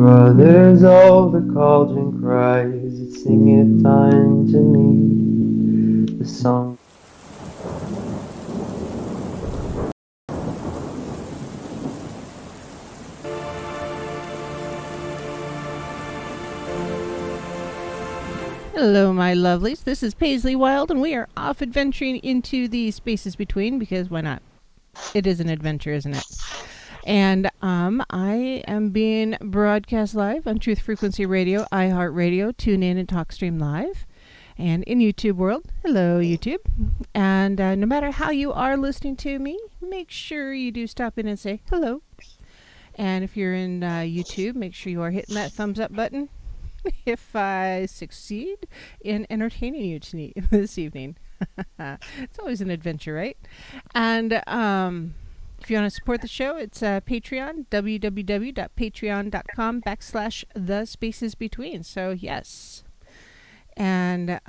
Brothers, all the cauldron cries, it singeth unto me the song. Hello, my lovelies. This is Paisley Wild, and we are off adventuring into the spaces between because why not? It is an adventure, isn't it? And I am being broadcast live on Truth Frequency Radio, iHeartRadio, TuneIn, and TalkStream Live. And in YouTube world, hello YouTube. And no matter how you are listening to me, make sure you do stop in and say hello. And if you're in YouTube, make sure you are hitting that thumbs up button if I succeed in entertaining you this evening. It's always an adventure, right? And if you want to support the show, it's Patreon, www.patreon.com/thespacesbetween. So, yes. And,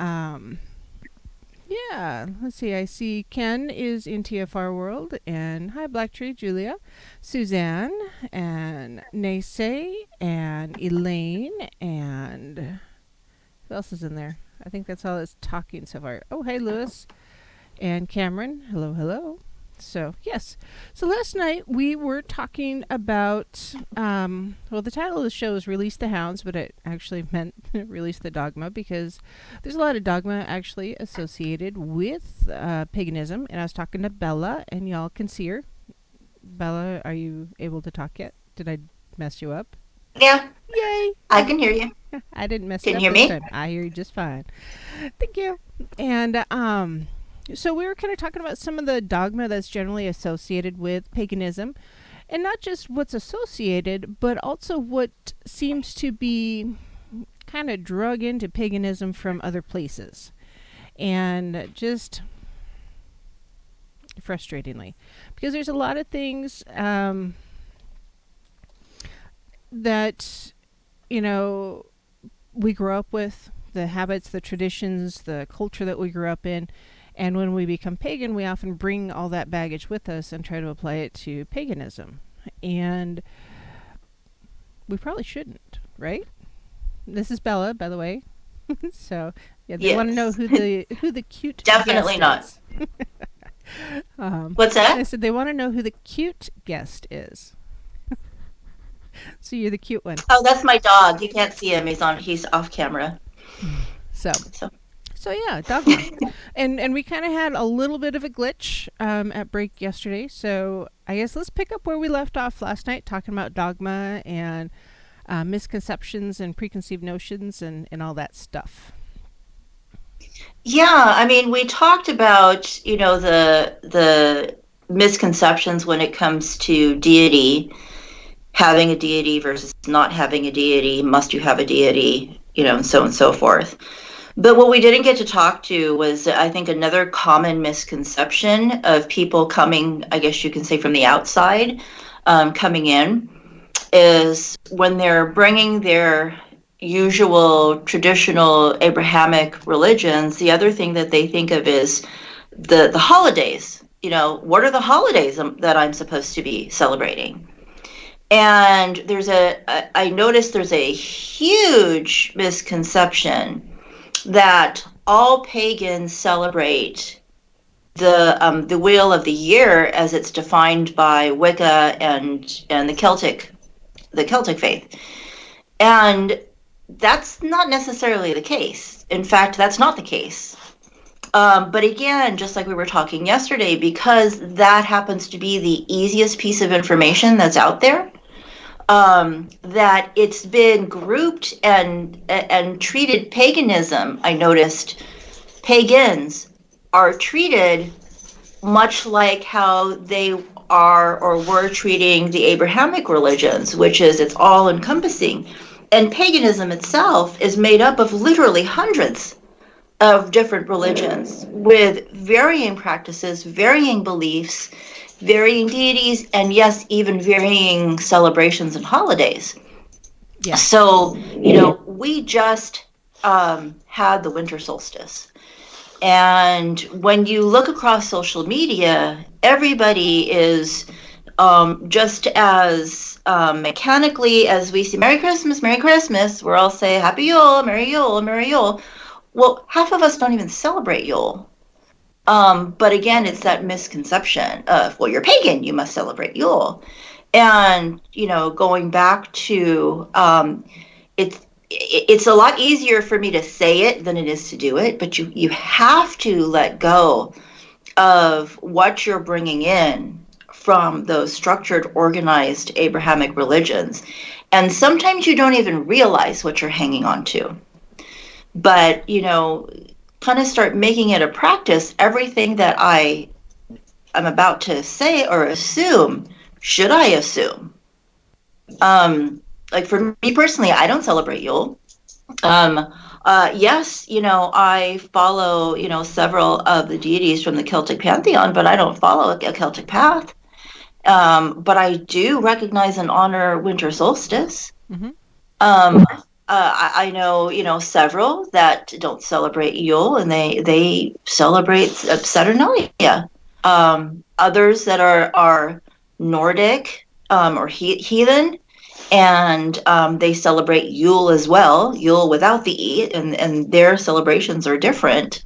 yeah, let's see. I see Ken is in TFR World. And hi, Black Tree, Julia, Suzanne, and Naysay, and Elaine, and who else is in there? I think that's all that's talking so far. Oh, hey, Lewis, and Cameron. Hello, hello. So, yes. So last night we were talking about, well, the title of the show is Release the Hounds, but it actually meant Release the Dogma because there's a lot of dogma actually associated with paganism. And I was talking to Bela, and y'all can see her. Bela, are you able to talk yet? Did I mess you up? Yeah. Yay! I can hear you. I didn't mess Can it you up hear this me? time. I hear you just fine. Thank you. And so we were kind of talking about some of the dogma that's generally associated with paganism, and not just what's associated, but also what seems to be kind of drug into paganism from other places. And just frustratingly, because there's a lot of things that, you know, we grow up with, the habits, the traditions, the culture that we grew up in. And when we become pagan, we often bring all that baggage with us and try to apply it to paganism. And we probably shouldn't, right? This is Bela, by the way. So, yeah, they want to know Yes. who the cute Definitely guest not. is. What's I that? said they want to know who the cute guest is. So you're the cute one. Oh, that's my dog. You can't see him. He's off camera. So So yeah, dogma. And we kind of had a little bit of a glitch at break yesterday. So I guess let's pick up where we left off last night, talking about dogma and misconceptions and preconceived notions and all that stuff. yeah, I mean, we talked about, the misconceptions when it comes to deity, having a deity versus not having a deity, must you have a deity, and so on and so forth. But what we didn't get to talk to was, I think, another common misconception of people coming, I guess you can say, from the outside, coming in, is when they're bringing their usual traditional Abrahamic religions, the other thing that they think of is the holidays. What are the holidays that I'm supposed to be celebrating? And I noticed there's a huge misconception that all pagans celebrate the wheel of the year as it's defined by Wicca and the Celtic faith. And that's not necessarily the case. In fact, that's not the case. But again, just like we were talking yesterday, because that happens to be the easiest piece of information that's out there, that it's been grouped and treated. Paganism, I noticed, pagans are treated much like how they are or were treating the Abrahamic religions, which is it's all encompassing. And paganism itself is made up of literally hundreds of different religions with varying practices, varying beliefs, varying deities, and yes, even varying celebrations and holidays. Yes. So, we just had the winter solstice. And when you look across social media, everybody is just as mechanically, as we see Merry Christmas, we're all say Happy Yule, Merry Yule, Merry Yule. Well, half of us don't even celebrate Yule. But again, it's that misconception of, well, you're pagan, you must celebrate Yule. And, going back to, it's a lot easier for me to say it than it is to do it, but you have to let go of what you're bringing in from those structured, organized Abrahamic religions. And sometimes you don't even realize what you're hanging on to. But, kind of start making it a practice. Everything that I'm about to say or assume, should I assume? Like for me personally, I don't celebrate Yule. Yes, I follow, several of the deities from the Celtic pantheon, but I don't follow a Celtic path. But I do recognize and honor winter solstice. Mm-hmm. I know, several that don't celebrate Yule, and they celebrate Saturnalia. Others that are Nordic or heathen, and they celebrate Yule as well, Yule without the E, and their celebrations are different.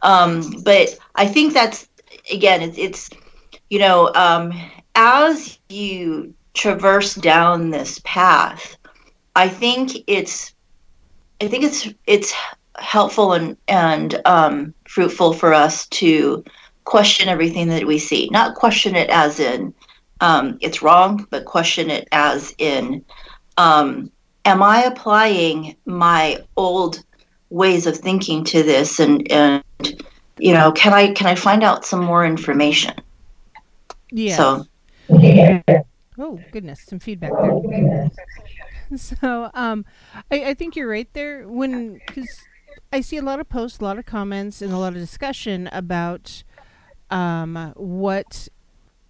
But I think that's, again, it's as you traverse down this path, I think it's helpful and fruitful for us to question everything that we see. Not question it as in it's wrong, but question it as in am I applying my old ways of thinking to this, and can I find out some more information? Yes. So Oh goodness, some feedback there. So, I think you're right there. Because I see a lot of posts, a lot of comments, and a lot of discussion about what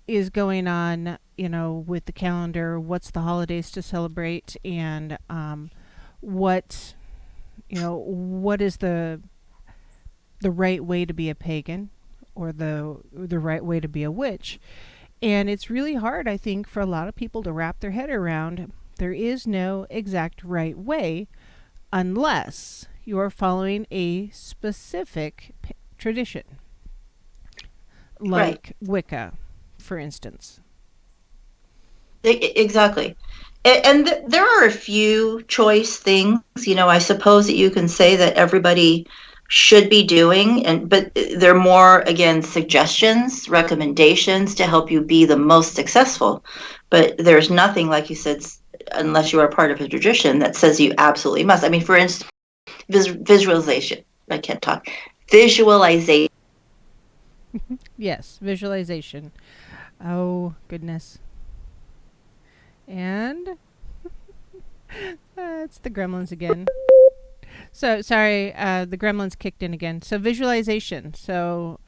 is going on, with the calendar, what's the holidays to celebrate, and what, what is the right way to be a pagan, or the right way to be a witch. And it's really hard, I think, for a lot of people to wrap their head around. There is no exact right way unless you are following a specific tradition, like Wicca, for instance. Exactly. And there are a few choice things, I suppose that you can say that everybody should be doing, but they're more, again, suggestions, recommendations to help you be the most successful. But there's nothing, like you said, unless you are part of a tradition, that says you absolutely must. I mean, for instance, visualization. I can't talk. Visualization. Yes, visualization. Oh, goodness. And it's the gremlins again. So, sorry, the gremlins kicked in again. So, visualization. So,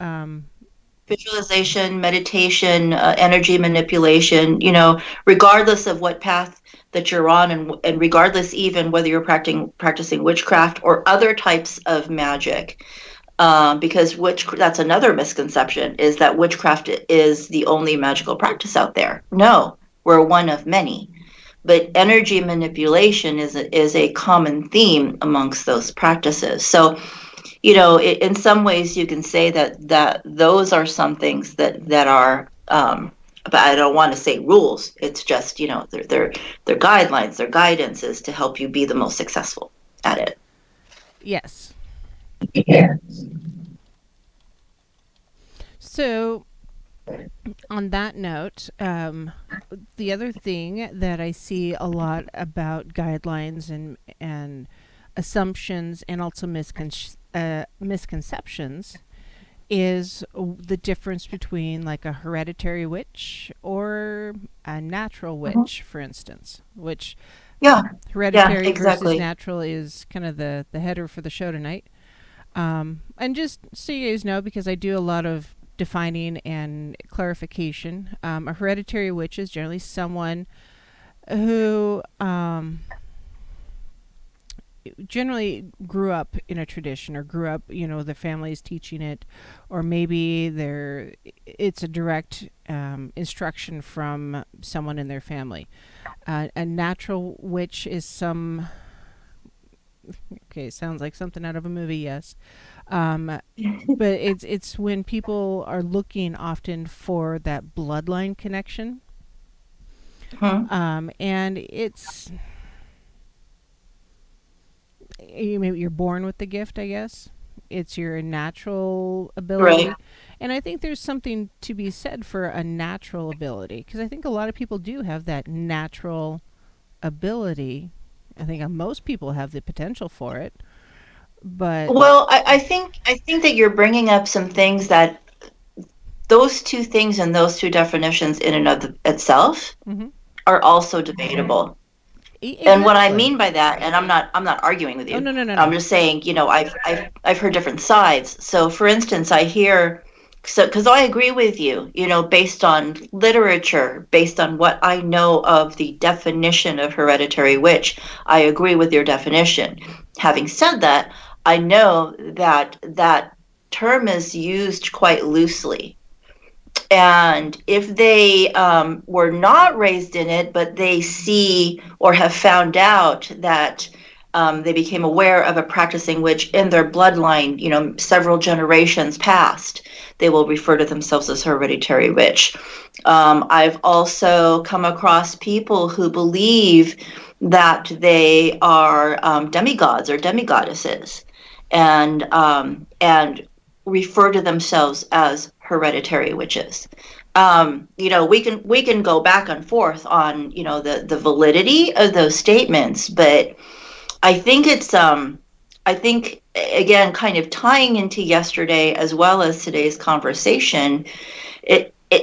Visualization, meditation, energy manipulation, regardless of what path that you're on, and regardless even whether you're practicing witchcraft or other types of magic. Because that's another misconception, is that witchcraft is the only magical practice out there. No, we're one of many. But energy manipulation is a common theme amongst those practices. So, in some ways you can say that those are some things that are, but I don't want to say rules. It's just, they're guidelines, they're guidances to help you be the most successful at it. yes. Yeah. So, on that note, the other thing that I see a lot about guidelines and assumptions, and also misconceptions, is the difference between like a hereditary witch or a natural witch, for instance. Which Yeah. hereditary versus Exactly. natural is kind of the header for the show tonight. And just so you guys know, because I do a lot of defining and clarification, a hereditary witch is generally someone who generally grew up in a tradition or grew up, the family's teaching it, or maybe it's a direct instruction from someone in their family. A natural witch is okay, sounds like something out of a movie, yes. Um, but it's when people are looking often for that bloodline connection. Hmm. And it's maybe you're born with the gift, I guess. It's your natural Right. ability. And I think there's something to be said for a natural ability, because I think a lot of people do have that natural ability. I think most people have the potential for it, but Well, I think that you're bringing up some things that those two things and those two definitions in and of itself mhm. are also debatable. And what I Exactly. mean by that, and I'm not arguing with Oh, you. no, no, no, I'm no. just saying, I've heard different sides. So for instance, I hear, so because I agree with you, based on literature, based on what I know of the definition of hereditary witch, I agree with your definition. Having said that, I know that that term is used quite loosely. And if they were not raised in it, but they see or have found out that they became aware of a practicing witch in their bloodline, several generations past, they will refer to themselves as hereditary witch. I've also come across people who believe that they are demigods or demigoddesses, and refer to themselves as hereditary witches. We can go back and forth on the validity of those statements, but I think I think again, kind of tying into yesterday as well as today's conversation,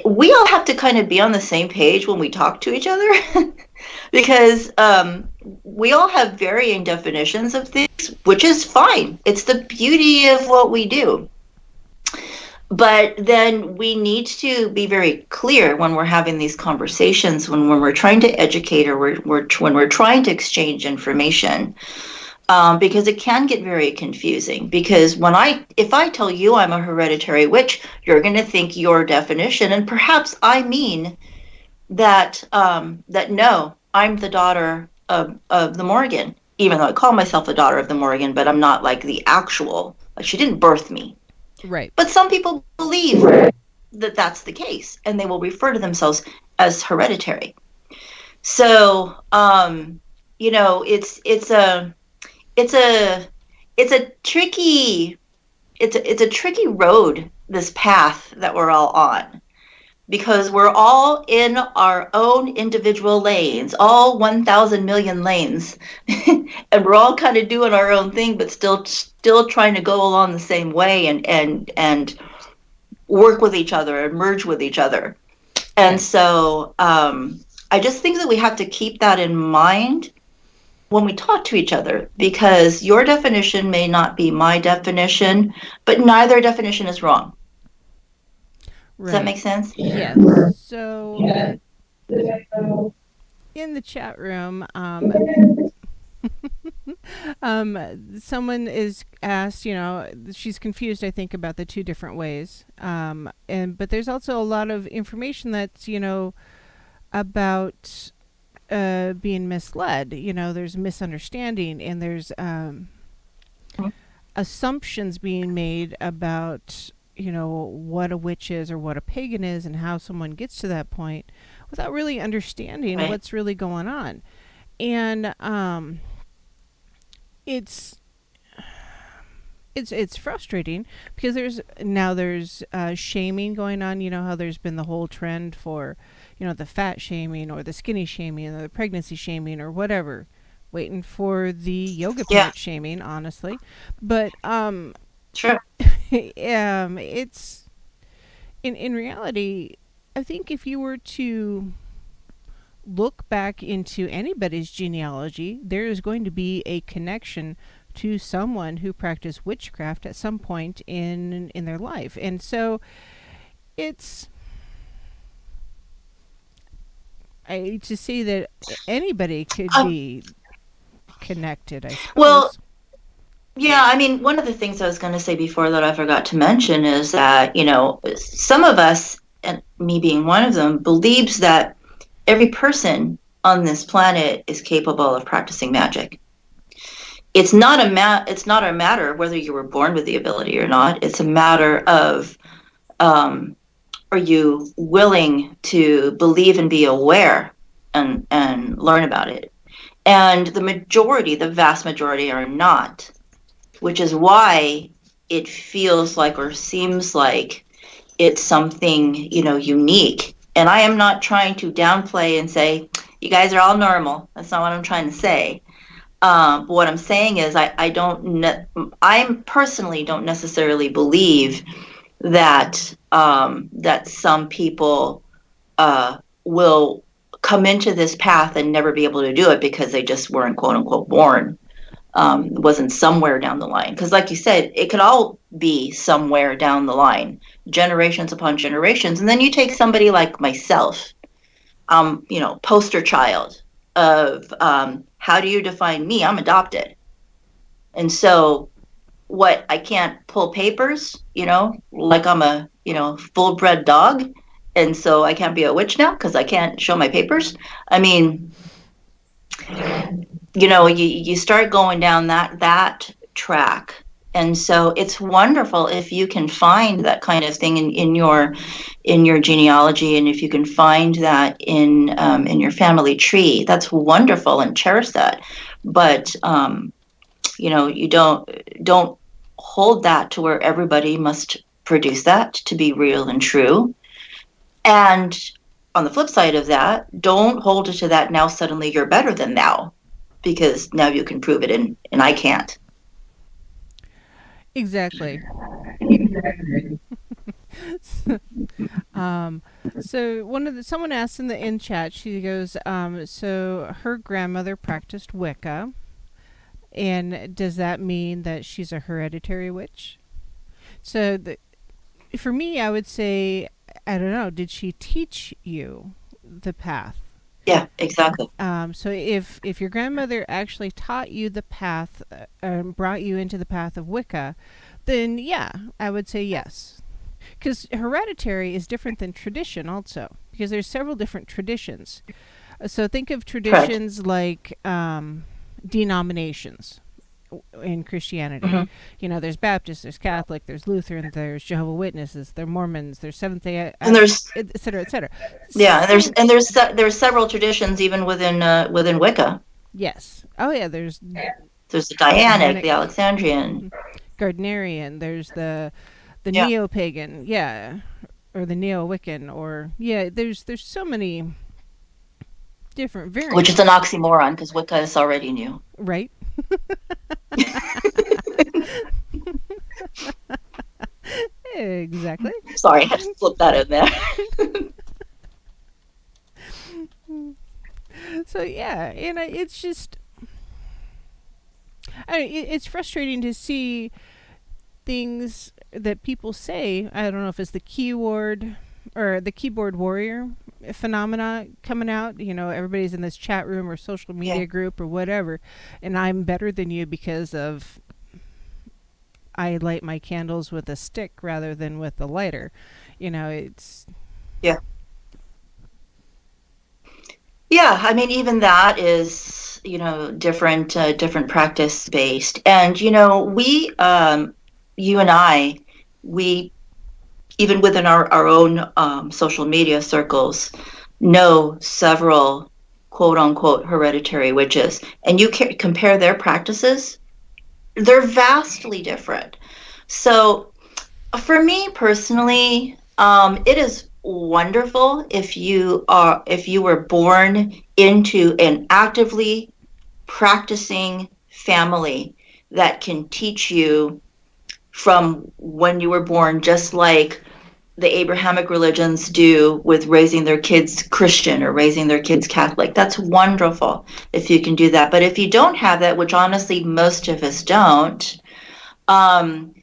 we all have to kind of be on the same page when we talk to each other because we all have varying definitions of things, which is fine. It's the beauty of what we do. But then we need to be very clear when we're having these conversations, when we're trying to educate, or when we're trying to exchange information, because it can get very confusing. Because if I tell you I'm a hereditary witch, you're going to think your definition, and perhaps I mean that no, I'm the daughter of the Morgan, even though I call myself the daughter of the Morgan, but I'm not like the actual. Like, she didn't birth me. Right. But some people believe that that's the case, and they will refer to themselves as hereditary. So, it's a it's a tricky it's a tricky road, this path that we're all on, because we're all in our own individual lanes, all 1,000 million lanes, and we're all kind of doing our own thing, but still trying to go along the same way, and work with each other and merge with each other. And Yes. so I just think that we have to keep that in mind when we talk to each other, because your definition may not be my definition, but neither definition is wrong. Does that Right. make sense? Yes. So in the chat room, someone is asked, she's confused, I think, about the two different ways. But there's also a lot of information that's, about being misled. There's misunderstanding, and there's assumptions being made about, what a witch is or what a pagan is and how someone gets to that point without really understanding Right. what's really going on. And it's it's frustrating because there's shaming going on. You know how there's been the whole trend for, the fat shaming or the skinny shaming or the pregnancy shaming or whatever. Waiting for the yoga Yeah, pant shaming, honestly. But sure. it's in reality, I think if you were to look back into anybody's genealogy, there is going to be a connection to someone who practiced witchcraft at some point in their life. And so it's to see that anybody could Um, be. connected, I Well, suppose. yeah, I mean, one of the things I was going to say before that I forgot to mention is that, some of us, and me being one of them, believes that every person on this planet is capable of practicing magic. It's not a matter of whether you were born with the ability or not. It's a matter of, um, are you willing to believe and be aware and learn about it? And the vast majority are not, which is why it feels like or seems like it's something, unique. And I am not trying to downplay and say, you guys are all normal. That's not what I'm trying to say. But what I'm saying is, I personally don't necessarily believe that that some people will come into this path and never be able to do it because they just weren't quote unquote born. Wasn't somewhere down the line. Because, like you said, it could all be somewhere down the line, generations upon generations. And then you take somebody like myself, poster child of how do you define me? I'm adopted. And so, what, I can't pull papers, like I'm a, full bred dog. And so I can't be a witch now because I can't show my papers. I mean, you start going down that track, and so it's wonderful if you can find that kind of thing in your genealogy, and if you can find that in your family tree. That's wonderful, and cherish that. But you don't hold that to where everybody must produce that to be real and true. And on the flip side of that, don't hold it to that now suddenly you're better than now, because now you can prove it and I can't. Exactly. um, so someone asked in chat. She goes, so her grandmother practiced Wicca, and does that mean that she's a hereditary witch? So for me, I would say, I don't know. Did she teach you the path? Yeah, exactly. So if your grandmother actually taught you the path, brought you into the path of Wicca, then yeah, I would say yes. Because hereditary is different than tradition, also, because there's several different traditions. So think of Correct. traditions like denominations in Christianity. Hmm. There's Baptist, there's Catholic, there's Lutheran, there's Jehovah Witnesses, there's Mormons, there's Seventh Day, And there's et cetera, et cetera. yeah, and there's Same. and there's several traditions even within Wicca. Yes. Oh yeah. There's There's the Dianic, Dianic, the Alexandrian. Gardnerian. There's the Yeah, neo pagan. Yeah. Or the neo Wiccan. Or yeah. There's so many different which is an variants. oxymoron because Wicca is already new. Right. Exactly. Sorry, I had to slip that in there. So yeah, and it's just, it's frustrating to see things that people say. I don't know if it's the keyword or the keyboard warrior phenomena coming out. Everybody's in this chat room or social Yeah. media group or whatever, and I'm better than you because of I light my candles with a stick rather than with a lighter. It's Yeah. Yeah, I mean, even that is, different practice based. And, you and I, we, even within our own social media circles, know several quote unquote hereditary witches. And you compare their practices, they're vastly different. So, for me personally, it is wonderful if you were born into an actively practicing family that can teach you from when you were born, just like the Abrahamic religions do with raising their kids Christian or raising their kids Catholic. That's wonderful if you can do that. But if you don't have that, which honestly most of us don't, um,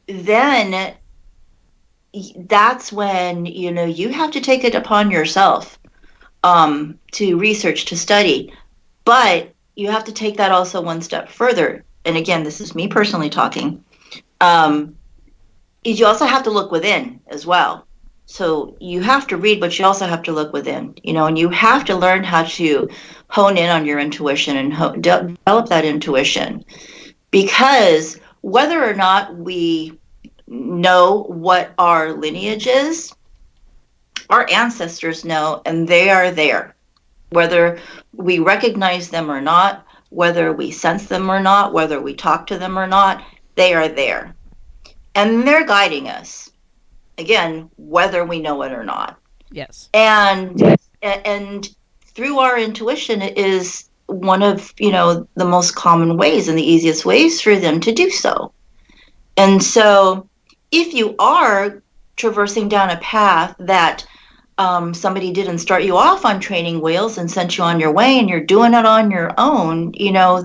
then that's when you have to take it upon yourself to research, to study. But you have to take that also one step further. And again, this is me personally talking. Um, is you also have to look within as well. So you have to read, but you also have to look within, and you have to learn how to hone in on your intuition and develop that intuition. Because whether or not we know what our lineage is, our ancestors know, and they are there. Whether we recognize them or not, whether we sense them or not, whether we talk to them or not, they are there. And they're guiding us. Again, whether we know it or not. Yes. And through our intuition, it is one of, the most common ways and the easiest ways for them to do so. And so if you are traversing down a path that somebody didn't start you off on training wheels and sent you on your way, and you're doing it on your own,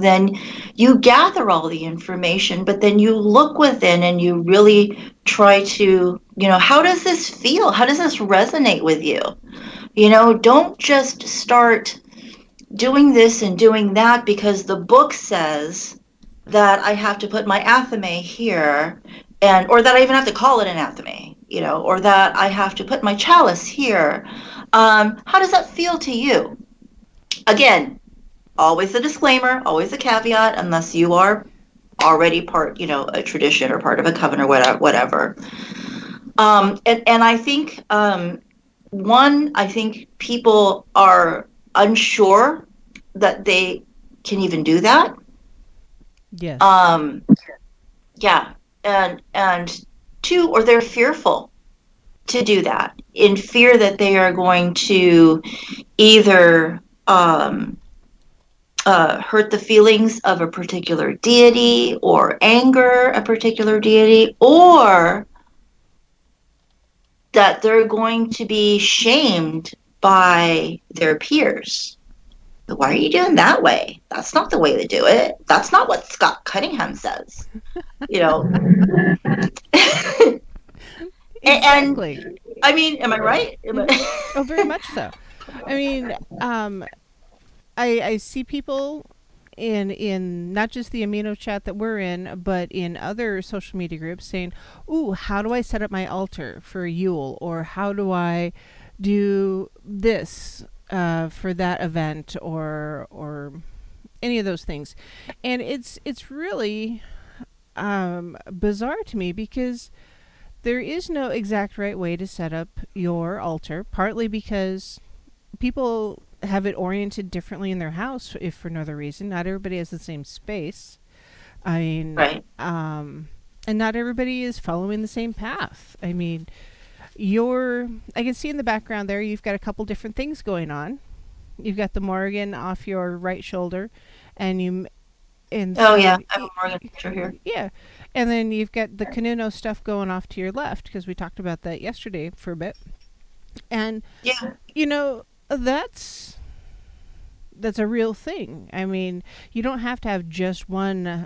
then you gather all the information, but then you look within and you really try to, how does this feel? How does this resonate with you? Don't just start doing this and doing that because the book says that I have to put my athame here, or that I even have to call it an athame, or that I have to put my chalice here. How does that feel to you? Again, always a disclaimer, always a caveat, unless you are already part, a tradition or part of a coven or whatever. And I think, I think people are unsure that they can even do that. Yes. Yeah. And two, or they're fearful to do that, in fear that they are going to either hurt the feelings of a particular deity or anger a particular deity, or that they're going to be shamed by their peers. Why are you doing that way? That's not the way to do it. That's not what Scott Cunningham says. Exactly. And I mean, am I right? Oh, very much so. I mean, I see people in not just the amino chat that we're in, but in other social media groups saying, "Ooh, how do I set up my altar for Yule?" Or "How do I do this for that event?" Or any of those things, and it's really bizarre to me because there is no exact right way to set up your altar. Partly because people have it oriented differently in their house, if for no other reason. Not everybody has the same space. I mean, Right. And not everybody is following the same path. I mean, I can see in the background there, you've got a couple different things going on. You've got the Morgan off your right shoulder, and Oh yeah, I have a Morgan picture here. yeah, and then you've got the Kanuno stuff going off to your left because we talked about that yesterday for a bit. And Yeah. that's a real thing. I mean, you don't have to have just one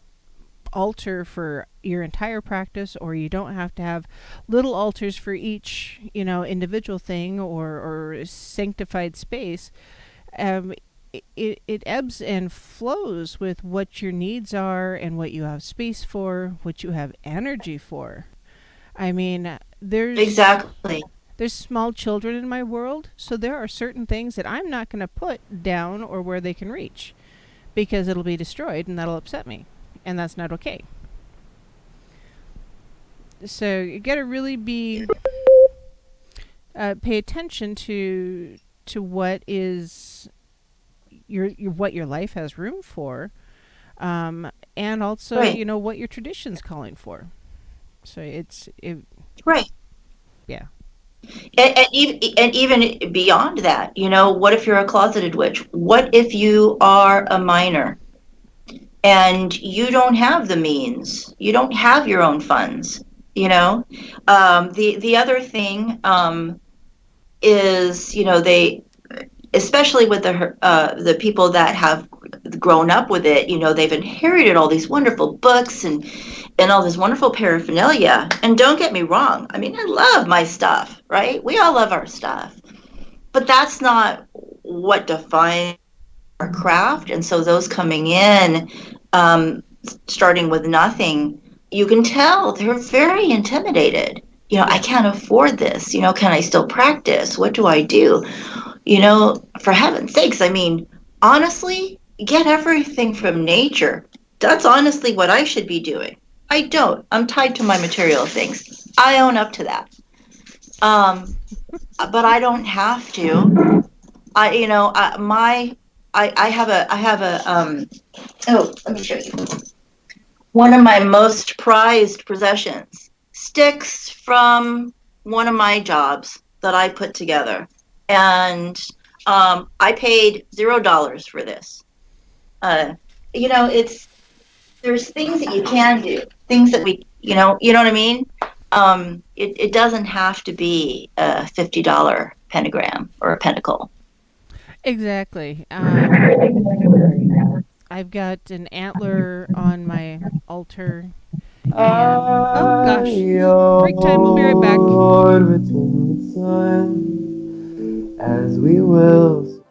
altar for your entire practice, or you don't have to have little altars for each, individual thing or sanctified space. It ebbs and flows with what your needs are and what you have space for, what you have energy for. I mean, Exactly. there's small children in my world, so there are certain things that I'm not going to put down or where they can reach because it'll be destroyed and that'll upset me, and that's not okay. So you got to really be pay attention to what is what your life has room for, and also Right. what your tradition's calling for. So Right. yeah. And even beyond that, what if you're a closeted witch? What if you are a minor and you don't have the means? You don't have your own funds. The other thing is, they, especially with the people that have grown up with it, they've inherited all these wonderful books and all this wonderful paraphernalia. And don't get me wrong, I mean, I love my stuff, right? We all love our stuff, but that's not what defines craft. And so those coming in, starting with nothing, you can tell they're very intimidated. I Yes. can't afford this. Can I still practice? What do I do? For heaven's sakes, I mean, honestly, get everything from nature. That's honestly what I should be doing. I don't. I'm tied to my material things. I own up to that. But I don't have to. I have a oh, let me show you. One of my most prized possessions, sticks from one of my jobs that I put together. And I paid $0 for this. Uh, it's there's things that you can do, things that you know what I mean. It doesn't have to be a $50 pentagram or a pentacle. Exactly. I've got an antler on my altar, and oh I, gosh, break time. We'll be right back. Lord, within the sun, as we will.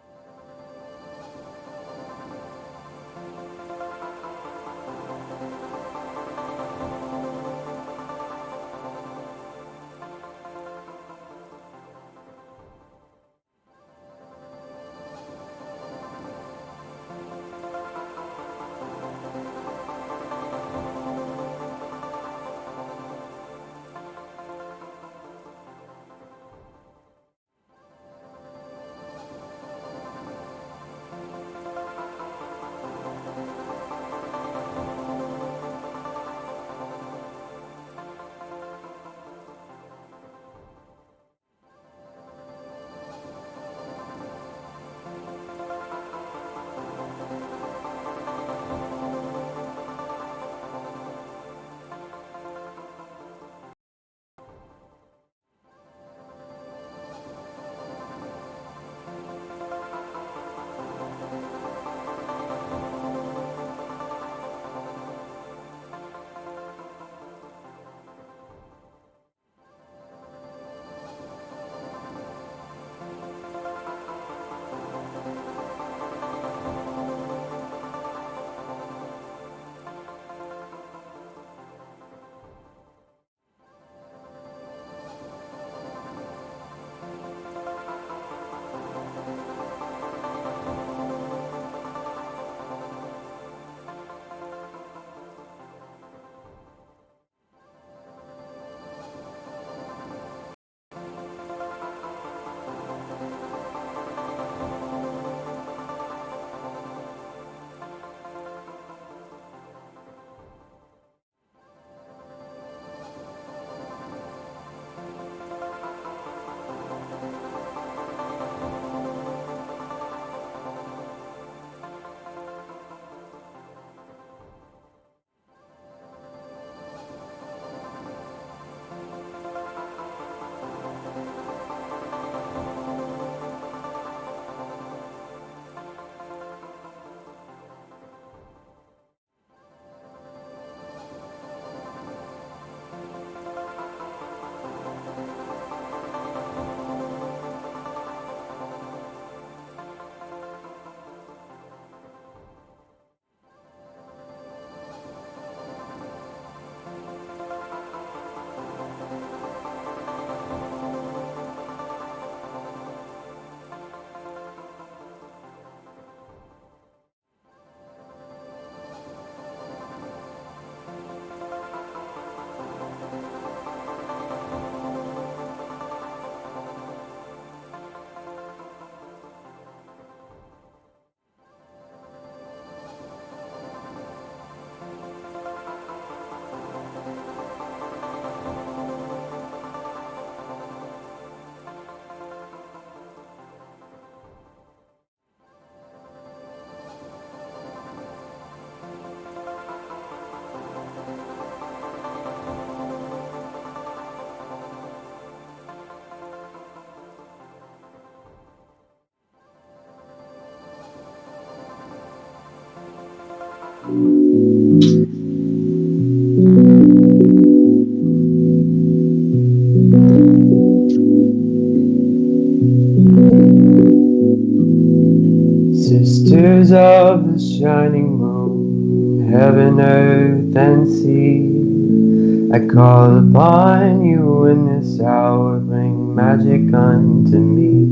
Sisters of the shining moon, heaven, earth, and sea, I call upon you in this hour, bring magic unto me.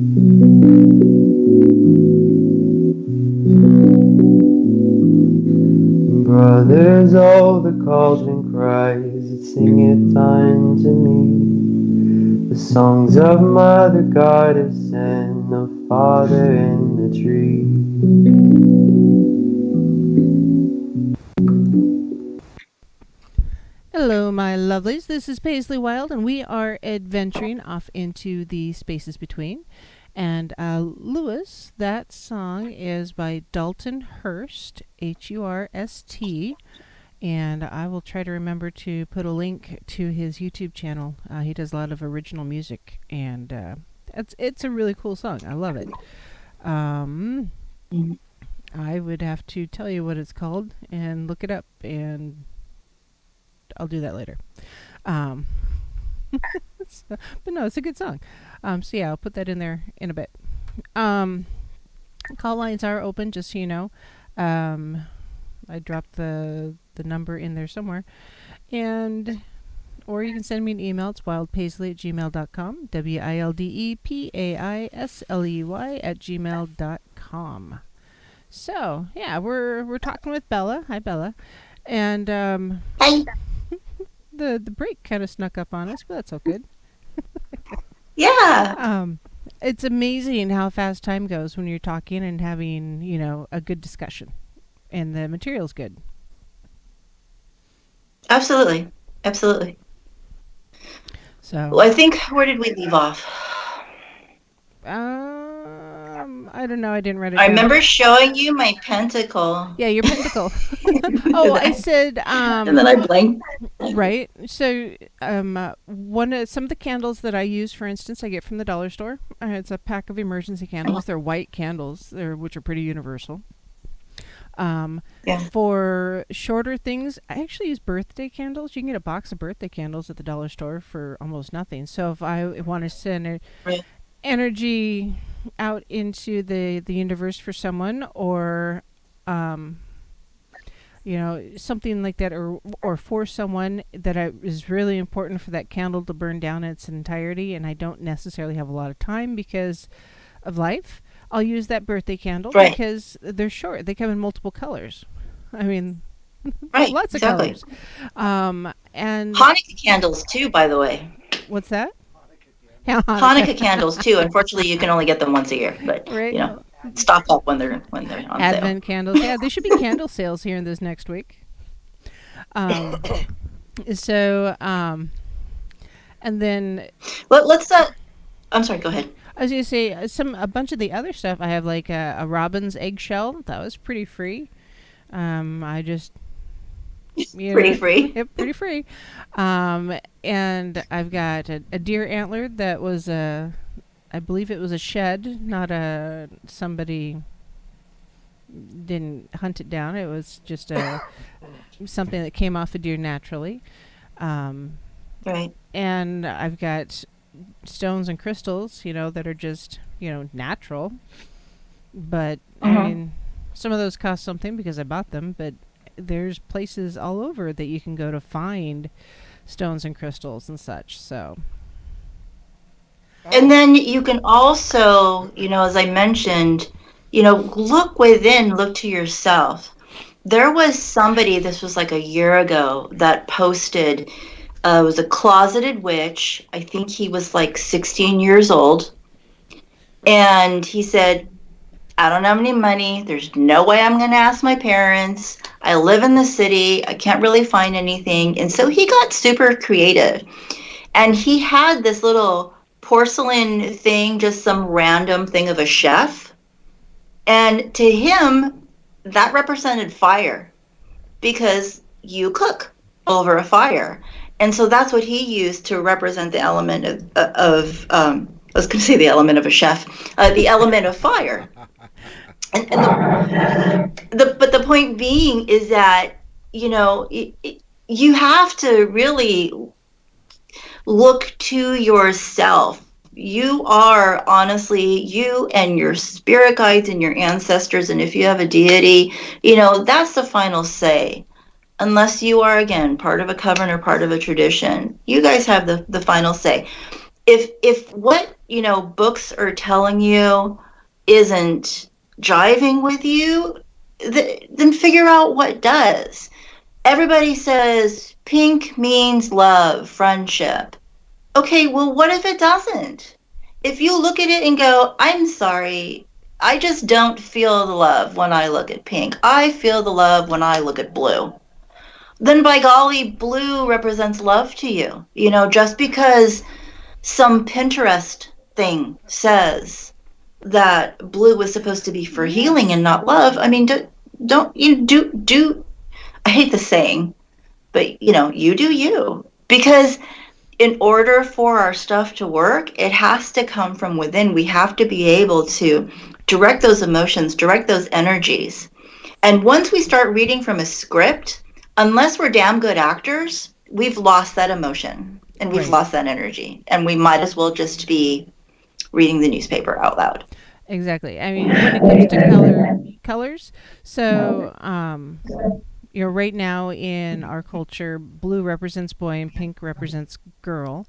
Brothers, oh, the cauldron cries, it singeth unto me, the songs of Mother Goddess and of Father in the tree. Hello, my lovelies. This is Paisley Wild, and we are adventuring off into the spaces between. And Lewis, that song is by Dalton Hurst, Hurst. And I will try to remember to put a link to his YouTube channel. He does a lot of original music, and it's a really cool song. I love it. I would have to tell you what it's called and look it up, and I'll do that later. But no, it's a good song. So yeah, I'll put that in there in a bit. Call lines are open, just so you know. I dropped the number in there somewhere. Or you can send me an email. It's wildpaisley@gmail.com. wildepaisley@gmail.com. So yeah, we're talking with Bela. Hi, Bela. And Hi. the break kind of snuck up on us, but that's all good. Yeah. It's amazing how fast time goes when you're talking and having, a good discussion, and the material's good. Absolutely. Absolutely. So Well, I think, where did we leave off? I don't know. I didn't write it I down. remember showing you my pentacle. Yeah, your pentacle. Oh, I said. And then I blanked. Right. So, some of the candles that I use, for instance, I get from the dollar store. It's a pack of emergency candles. They're white candles, which are pretty universal. Yeah. For shorter things, I actually use birthday candles. You can get a box of birthday candles at the dollar store for almost nothing. So if I want to send energy out into the universe for someone, or something like that, or for someone that is really important for that candle to burn down in its entirety, and I don't necessarily have a lot of time because of life, I'll use that birthday candle because they're short. They come in multiple colors. I mean, lots of colors. And Hanukkah candles too, by the way. What's that? Hanukkah candles too. Unfortunately, you can only get them once a year, but stock up when they're on Advent sale. candles. Yeah, there should be candle sales here in this next week. And then Let's. I'm sorry. Go ahead. I was gonna say a bunch of the other stuff. I have like a robin's eggshell. That was pretty free. I just pretty free. Yep, pretty free. And I've got a deer antler that was I believe it was a shed, not somebody didn't hunt it down. It was just something that came off a deer naturally. Right. And I've got stones and crystals, that are just, natural. But I mean, some of those cost something because I bought them, but there's places all over that you can go to find stones and crystals and such. So. And then you can also, as I mentioned, look within, look to yourself. There was somebody, this was like a year ago, that posted, it was a closeted witch. I think he was like 16 years old. And he said, I don't have any money. There's no way I'm going to ask my parents. I live in the city. I can't really find anything. And so he got super creative. And he had this little porcelain thing, just some random thing of a chef. And to him, that represented fire because you cook over a fire. And so that's what he used to represent the element of I was going to say the element of a chef, the element of fire. And but the point being is that, you have to really look to yourself. you are honestly, you and your spirit guides and your ancestors, and if you have a deity, that's the final say. Unless you are, again, part of a coven or part of a tradition, you guys have the final say. If what books are telling you isn't jiving with you, then figure out what does. Everybody says pink means love, friendship. Okay, well, what if it doesn't? If you look at it and go, I'm sorry, I just don't feel the love when I look at pink. I feel the love when I look at blue. Then by golly, blue represents love to you. Just because some Pinterest thing says that blue is supposed to be for healing and not love. I mean, don't you do I hate the saying, but you do you. Because in order for our stuff to work, it has to come from within. We have to be able to direct those emotions, direct those energies. And once we start reading from a script, unless we're damn good actors, we've lost that emotion and we've lost that energy. And we might as well just be reading the newspaper out loud. Exactly. I mean, when it comes to colors, so right now in our culture, blue represents boy and pink represents girl.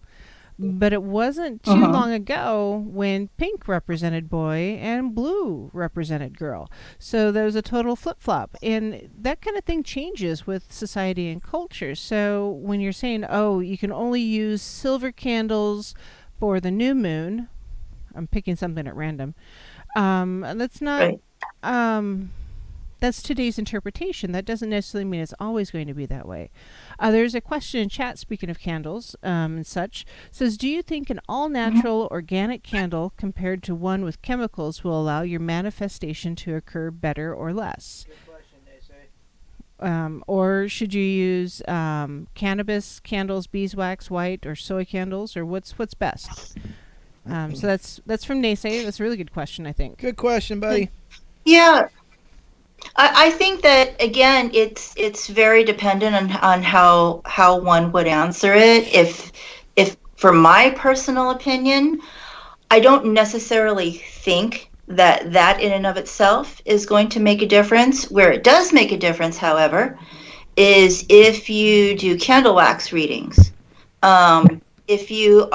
But it wasn't too long ago when pink represented boy and blue represented girl. So there was a total flip-flop. And that kind of thing changes with society and culture. So when you're saying, oh, you can only use silver candles for the new moon, I'm picking something at random. That's not... That's today's interpretation. That doesn't necessarily mean it's always going to be that way. There's a question in chat, speaking of candles and such, says, do you think an all-natural organic candle compared to one with chemicals will allow your manifestation to occur better or less? Good question, or should you use cannabis candles, beeswax, white, or soy candles, or what's best? So that's from Naysay. That's a really good question, I think. Good question, buddy. Yeah. I think that, again, it's very dependent on how one would answer it. If for my personal opinion, I don't necessarily think that in and of itself is going to make a difference. Where it does make a difference, however, is if you do candle wax readings. If you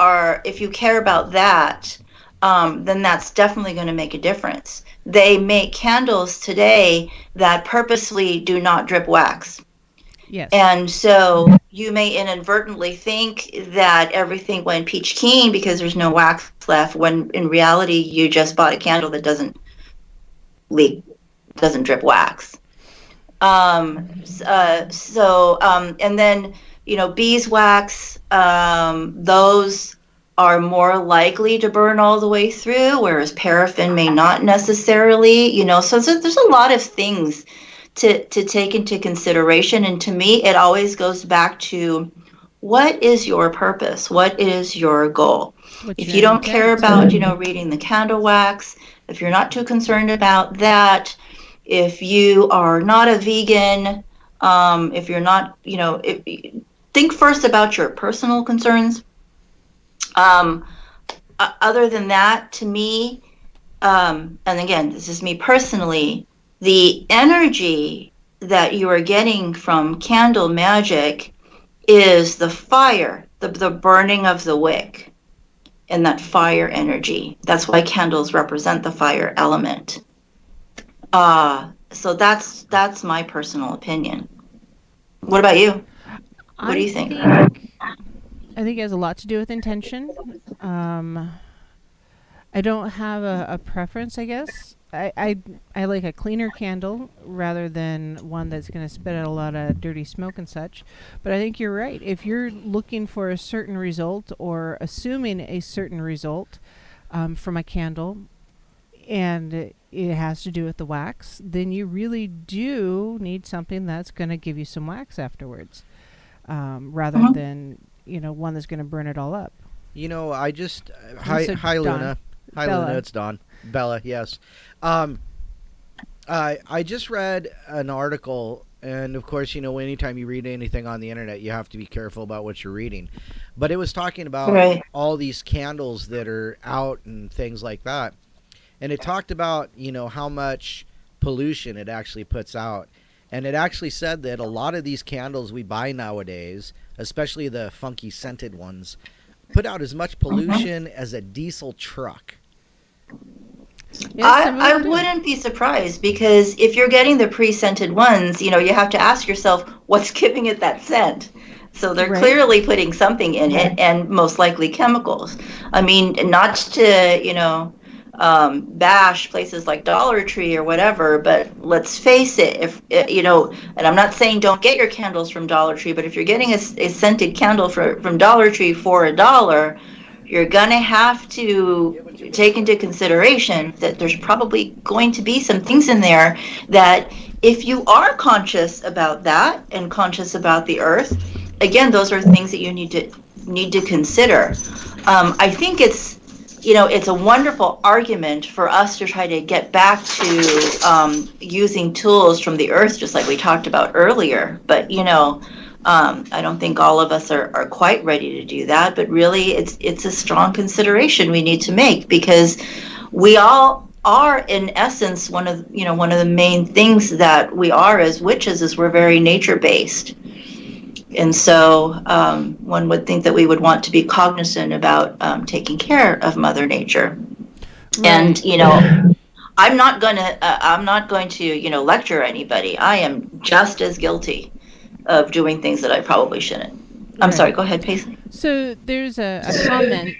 care about that, then that's definitely going to make a difference. They make candles today that purposely do not drip wax. Yes. And so you may inadvertently think that everything went peach keen because there's no wax left, when in reality you just bought a candle that doesn't drip wax. And then, beeswax, those are more likely to burn all the way through, whereas paraffin may not necessarily, so there's a lot of things to take into consideration. And to me, it always goes back to, what is your purpose? What is your goal? If you don't care about, reading the candle wax, if you're not too concerned about that, if you are not a vegan, if you're not, think first about your personal concerns. Other than that, to me, and again, this is me personally, the energy that you are getting from candle magic is the fire, the burning of the wick, and that fire energy. That's why candles represent the fire element. So that's my personal opinion. What about you? What do you think? I think it has a lot to do with intention. I don't have a preference, I guess. I like a cleaner candle rather than one that's going to spit out a lot of dirty smoke and such. But I think you're right. If you're looking for a certain result or assuming a certain result from a candle, and it has to do with the wax, then you really do need something that's going to give you some wax afterwards, rather than one that's going to burn it all up. I just hi Luna. Hi Bella. Luna, it's Dawn. Bella, yes. I just read an article, and of course, anytime you read anything on the internet, you have to be careful about what you're reading. But it was talking about Right. all these candles that are out and things like that. And it talked about, how much pollution it actually puts out. And it actually said that a lot of these candles we buy nowadays, especially the funky scented ones, put out as much pollution as a diesel truck. Yes, I wouldn't be surprised, because if you're getting the pre-scented ones, you have to ask yourself what's giving it that scent. So they're Right. clearly putting something in it, and most likely chemicals. I mean, not to, bash places like Dollar Tree or whatever, but let's face it, if, and I'm not saying don't get your candles from Dollar Tree, but if you're getting a scented candle from Dollar Tree for $1, you're going to have to take into consideration that there's probably going to be some things in there that, if you are conscious about that and conscious about the earth, again, those are things that you need to consider. I think it's a wonderful argument for us to try to get back to using tools from the earth, just like we talked about earlier. But I don't think all of us are quite ready to do that. But really, it's a strong consideration we need to make, because we all are, in essence, one of the main things that we are as witches is we're very nature based. And so one would think that we would want to be cognizant about taking care of Mother Nature. Right. And I'm not going to lecture anybody. I am just as guilty of doing things that I probably shouldn't. I'm sorry. Go ahead, Paisley. So there's a comment.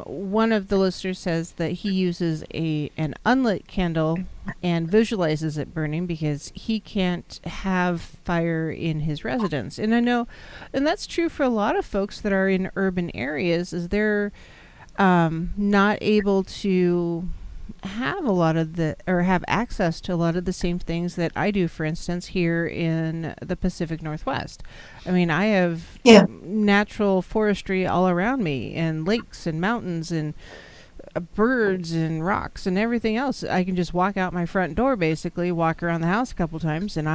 One of the listeners says that he uses an unlit candle and visualizes it burning because he can't have fire in his residence. And I know, and that's true for a lot of folks that are in urban areas, is they're not able to have have access to a lot of the same things that I do, for instance, here in the Pacific Northwest. I mean, I have natural forestry all around me, and lakes and mountains and birds and rocks and everything else. I can just walk out my front door, basically, walk around the house a couple times, and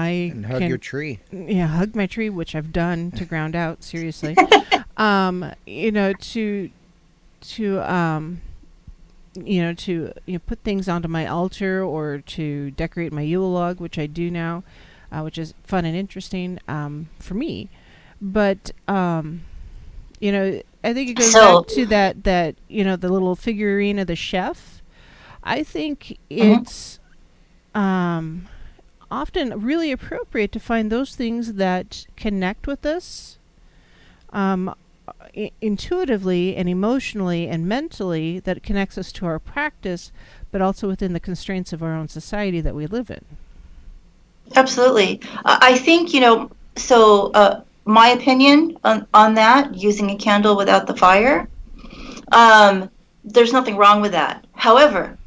hug your tree. Yeah, hug my tree, which I've done to ground out, seriously. To put things onto my altar, or to decorate my Yule log, which I do now, which is fun and interesting for me. But I think it goes back to that the little figurine of the chef. I think it's often really appropriate to find those things that connect with us intuitively and emotionally and mentally, that connects us to our practice, but also within the constraints of our own society that we live in. Absolutely. I think, my opinion on that, using a candle without the fire, there's nothing wrong with that. However,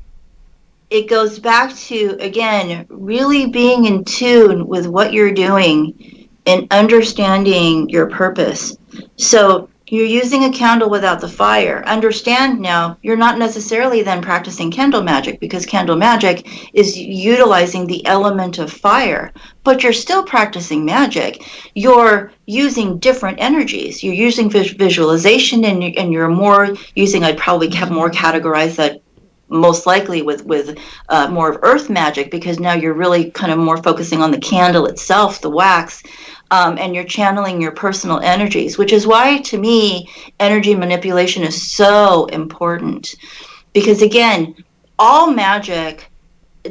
it goes back to, again, really being in tune with what you're doing and understanding your purpose. So you're using a candle without the fire. Understand now, you're not necessarily then practicing candle magic, because candle magic is utilizing the element of fire, but you're still practicing magic. You're using different energies. You're using visualization, and you're more using, I'd probably have more categorized that most likely with more of earth magic, because now you're really kind of more focusing on the candle itself, the wax. And you're channeling your personal energies, which is why, to me, energy manipulation is so important. Because, again, all magic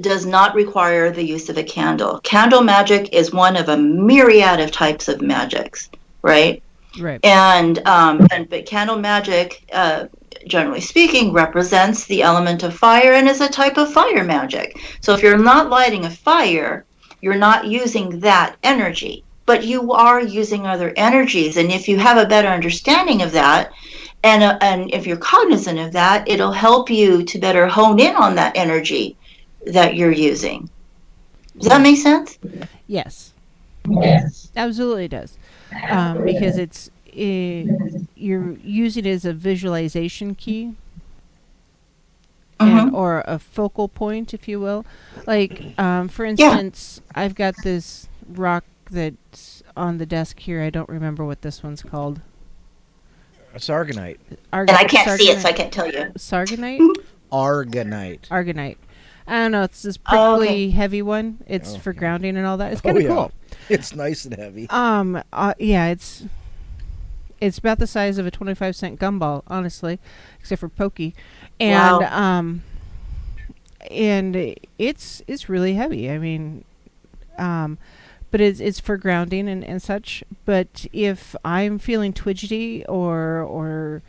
does not require the use of a candle. Candle magic is one of a myriad of types of magics, right? Right. But candle magic, generally speaking, represents the element of fire and is a type of fire magic. So if you're not lighting a fire, you're not using that energy. But you are using other energies, and if you have a better understanding of that, and if you're cognizant of that, it'll help you to better hone in on that energy that you're using. Does that make sense? Yes. Yes. Absolutely does. Because you're using it as a visualization key, or a focal point, if you will. Like, for instance, I've got this rock that's on the desk here. I don't remember what this one's called. Sargonite. And I can't see it, so I can't tell you. Sargonite? Argonite. Argonite. I don't know. It's this Oh, prickly, okay. heavy one. It's for grounding and all that. It's kind of cool. It's nice and heavy. Yeah, it's about the size of a 25-cent gumball, honestly, except for pokey. And Wow. and it's really heavy. I mean, but it's for grounding and such. But if I'm feeling twitchy or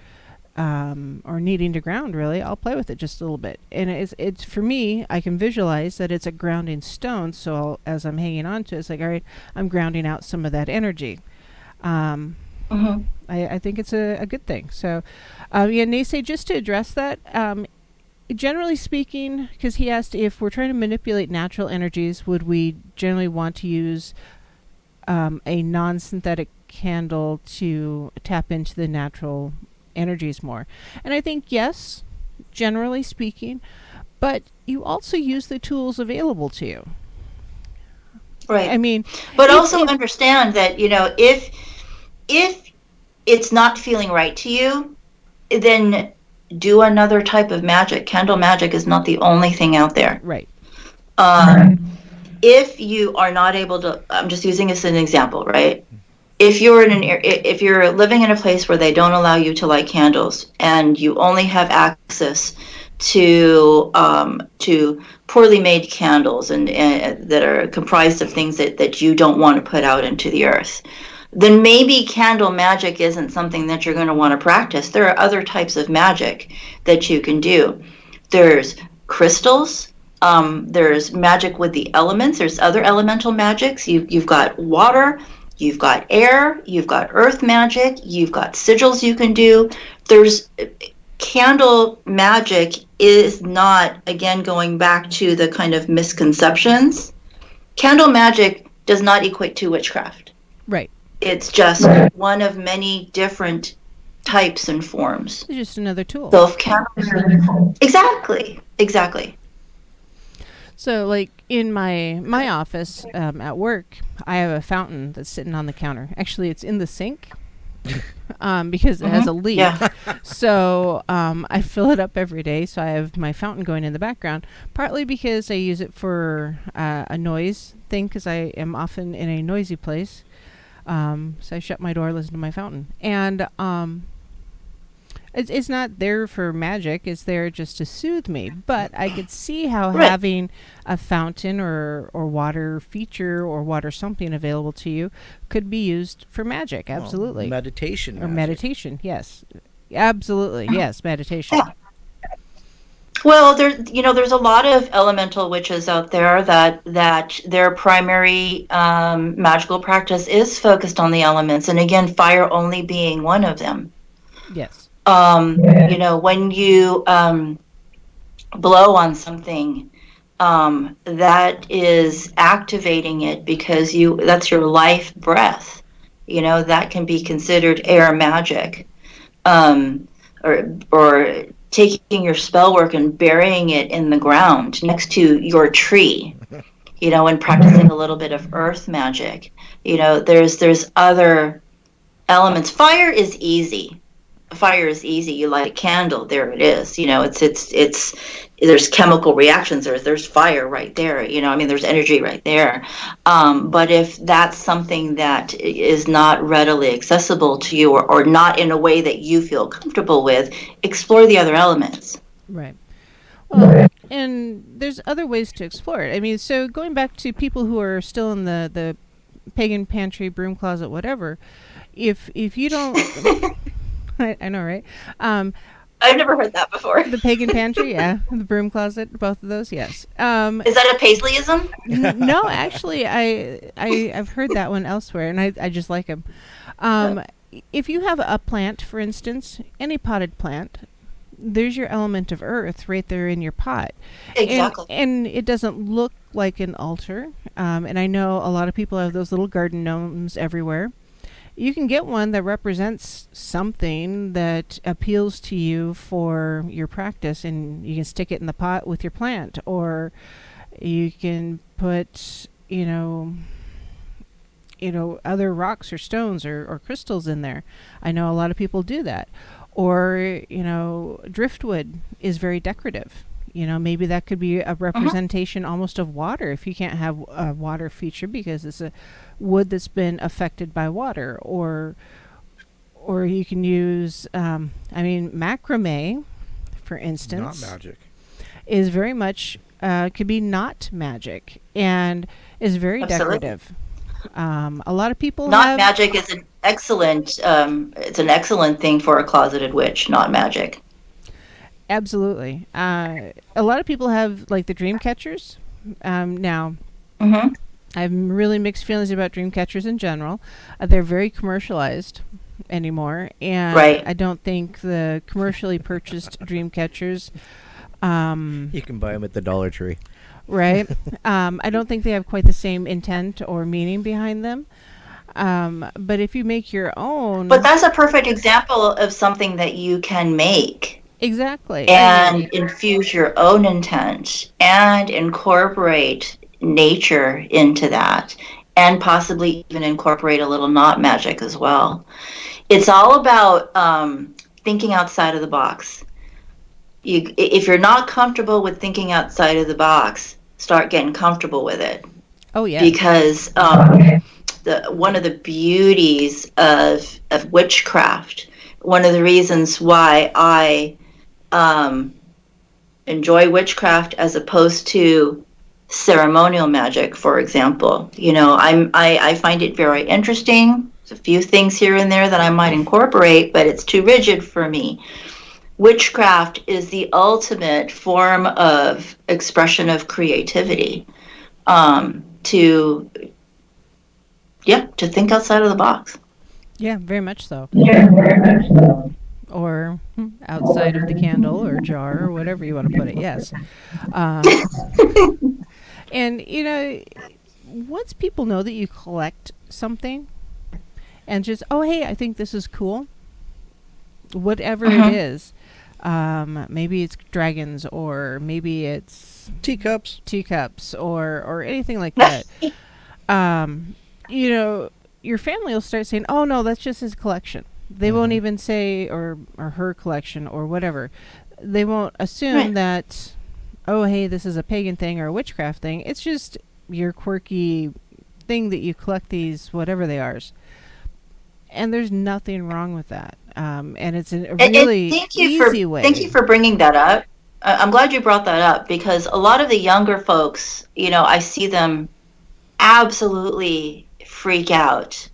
needing to ground, really, I'll play with it just a little bit. And it's for me, I can visualize that it's a grounding stone. So as I'm hanging on to it, it's like, all right, I'm grounding out some of that energy. Mm-hmm. I think it's a good thing. So, yeah, Nase, just to address that, generally speaking, because he asked if we're trying to manipulate natural energies, would we generally want to use a non-synthetic candle to tap into the natural energies more? And I think yes, generally speaking, but you also use the tools available to you. Right. I mean, but also understand that, if it's not feeling right to you, then do another type of magic. Candle magic is not the only thing out there. Right. If you are not able to, I'm just using this as an example, right? If you're living in a place where they don't allow you to light candles and you only have access to poorly made candles and that are comprised of things that you don't want to put out into the earth, then maybe candle magic isn't something that you're going to want to practice. There are other types of magic that you can do. There's crystals. There's magic with the elements. There's other elemental magics. You've got water. You've got air. You've got earth magic. You've got sigils you can do. There's candle magic is not, again, going back to the kind of misconceptions. Candle magic does not equate to witchcraft. Right. It's just one of many different types and forms. It's just another tool. So if candles, exactly. So, like in my office at work, I have a fountain that's sitting on the counter. Actually, it's in the sink because it has a leak. Yeah. So I fill it up every day. So I have my fountain going in the background, partly because I use it for a noise thing because I am often in a noisy place. So I shut my door, listen to my fountain. And it's not there for magic. It's there just to soothe me. But I could see how having a fountain or water feature or water something available to you could be used for magic. Absolutely. Well, meditation. Or meditation, yes. Absolutely, yes, meditation. Yeah. Well, there's a lot of elemental witches out there that their primary magical practice is focused on the elements, and again, fire only being one of them. Yes. When you blow on something, that is activating it because that's your life breath. That can be considered air magic, or taking your spell work and burying it in the ground next to your tree, and practicing a little bit of earth magic. There's other elements. Fire is easy. You light a candle, there it is. It's there's chemical reactions, there's fire right there. There's energy right there. But if that's something that is not readily accessible to you, or not in a way that you feel comfortable with, explore the other elements. Right. Well, and there's other ways to explore it. So going back to people who are still in the pagan pantry, broom closet, whatever, if you don't I know, right? I've never heard that before. The pagan pantry, yeah. The broom closet, both of those, yes. Is that a Paisleyism? No, actually, I've heard that one elsewhere, and I just like them. If you have a plant, for instance, any potted plant, there's your element of earth right there in your pot. Exactly. And it doesn't look like an altar. And I know a lot of people have those little garden gnomes everywhere. You can get one that represents something that appeals to you for your practice, and you can stick it in the pot with your plant, or you can put, other rocks or stones or crystals in there. I know a lot of people do that. Or, driftwood is very decorative. Maybe that could be a representation almost of water if you can't have a water feature because it's a wood that's been affected by water. Or you can use, macrame, for instance. Not magic. Is very much, could be not magic and is very Absolutely. decorative. A lot of people Not magic is an excellent. It's an excellent thing for a closeted witch. Not magic. Absolutely. A lot of people have like the dream catchers. Now, Mm-hmm. I have really mixed feelings about dream catchers in general. They're very commercialized anymore, and Right. I don't think the commercially purchased dream catchers, You can buy them at the Dollar Tree. right? I don't think they have quite the same intent or meaning behind them. But if you make your own, But that's a perfect example of something that you can make exactly, and infuse your own intent and incorporate nature into that, and possibly even incorporate a little not magic as well. It's all about thinking outside of the box. If you're not comfortable with thinking outside of the box, start getting comfortable with it. oh yeah, Because one of the beauties of witchcraft, one of the reasons why I enjoy witchcraft as opposed to ceremonial magic, for example. I find it very interesting. There's a few things here and there that I might incorporate, but it's too rigid for me. Witchcraft is the ultimate form of expression of creativity. To think outside of the box. yeah, very much so. Yeah, very much so. Or outside of the candle or jar or whatever you want to put it. Yes. And once people know that you collect something and just, oh hey, I think this is cool, whatever it is, maybe it's dragons or maybe it's teacups or anything like that. Your family will start saying, oh no, that's just his collection. They won't even say or her collection or whatever. They won't assume that, oh hey, this is a pagan thing or a witchcraft thing. It's just your quirky thing that you collect these whatever they are. And there's nothing wrong with that. And it's a really easy way. Thank you for bringing that up. I'm glad you brought that up because a lot of the younger folks, I see them absolutely freak out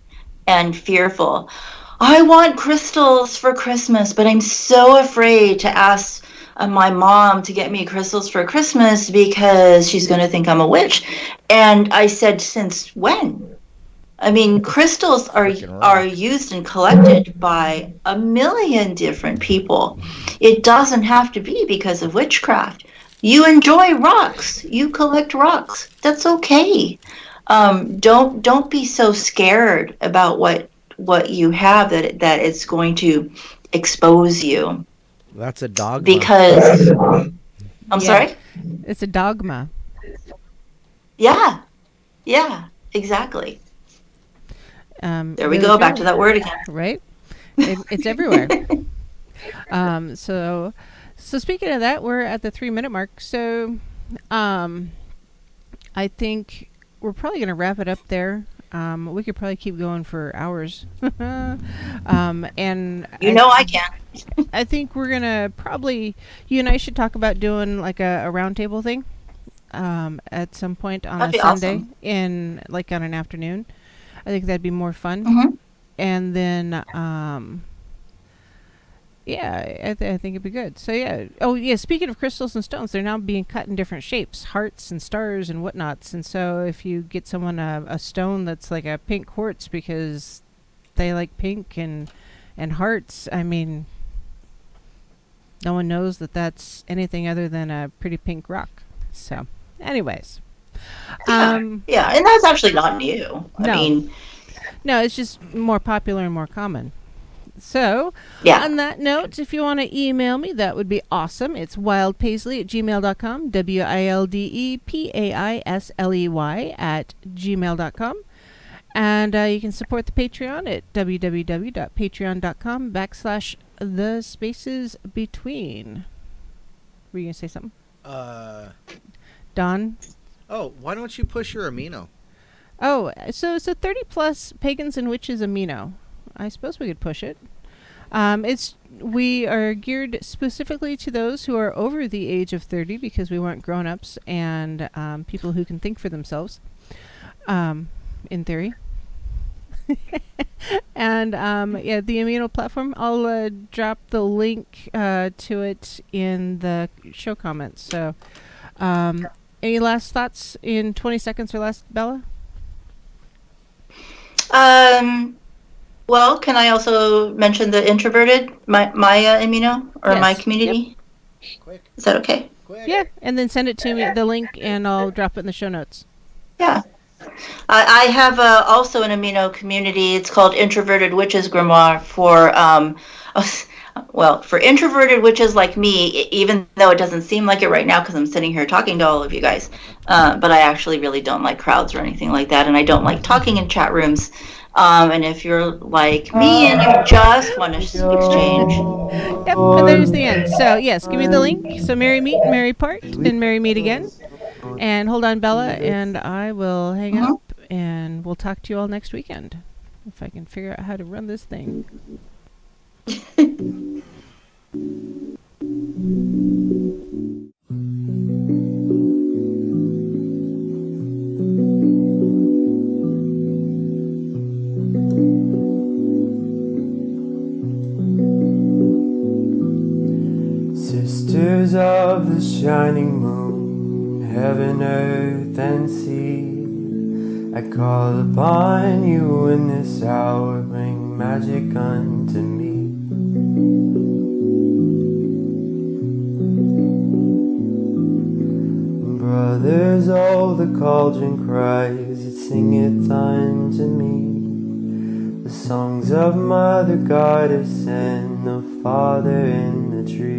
and fearful. I want crystals for Christmas, but I'm so afraid to ask my mom to get me crystals for Christmas because she's going to think I'm a witch. And I said, since when? I mean, crystals are used and collected by a million different people. It doesn't have to be because of witchcraft. You enjoy rocks. You collect rocks. That's okay. Don't be so scared about what you have that it's going to expose you. That's a dogma. Because I'm sorry? It's a dogma. Yeah, exactly. There we go, back to that word again. Right? It's everywhere. So speaking of that, we're at the 3-minute mark. So I think we're probably going to wrap it up there. We could probably keep going for hours. And I can. I think we're going to probably, you and I should talk about doing like a roundtable thing at some point on That'd a be Sunday awesome. on an afternoon. I think that'd be more fun. Mm-hmm. And then, I think it'd be good. So yeah. Oh yeah. Speaking of crystals and stones, they're now being cut in different shapes, hearts and stars and whatnots. And so if you get someone a stone that's like a pink quartz because they like pink and hearts, I mean, no one knows that that's anything other than a pretty pink rock. So, anyways. Yeah, and that's actually not new. No. I mean, no, it's just more popular and more common. So, yeah. on that note, if you want to email me, that would be awesome. It's wildpaisley@gmail.com, WILDEPAISLEY @gmail.com. And you can support the Patreon at www.patreon.com/thespacesbetween. Were you going to say something? Don? Oh, why don't you push your amino? Oh, so 30 plus pagans and witches amino. I suppose we could push it. We are geared specifically to those who are over the age of 30 because we want grown-ups and people who can think for themselves, in theory. And yeah, the amino platform, I'll drop the link to it in the show comments. So any last thoughts in 20 seconds or less, Bella? Well, can I also mention the introverted, my amino, or Yes. my community? Yep. Quick. Is that okay? Quick. Yeah, and then send it to me, the link, and I'll drop it in the show notes. Yeah. I have also an amino community. It's called Introverted Witches Grimoire for, well, for introverted witches like me, even though it doesn't seem like it right now because I'm sitting here talking to all of you guys. But I actually really don't like crowds or anything like that, and I don't like talking in chat rooms. And if you're like me and you just want to exchange. Yep, and there's the end. So, yes, give me the link. So, merry meet, merry part, and merry meet again. And hold on, Bella, and I will hang up, and we'll talk to you all next weekend. If I can figure out how to run this thing. Sisters of the shining moon, heaven, earth, and sea, I call upon you in this hour, bring magic unto me. Brothers, oh, the cauldron cries, it singeth unto me the songs of Mother Goddess and the Father in the tree.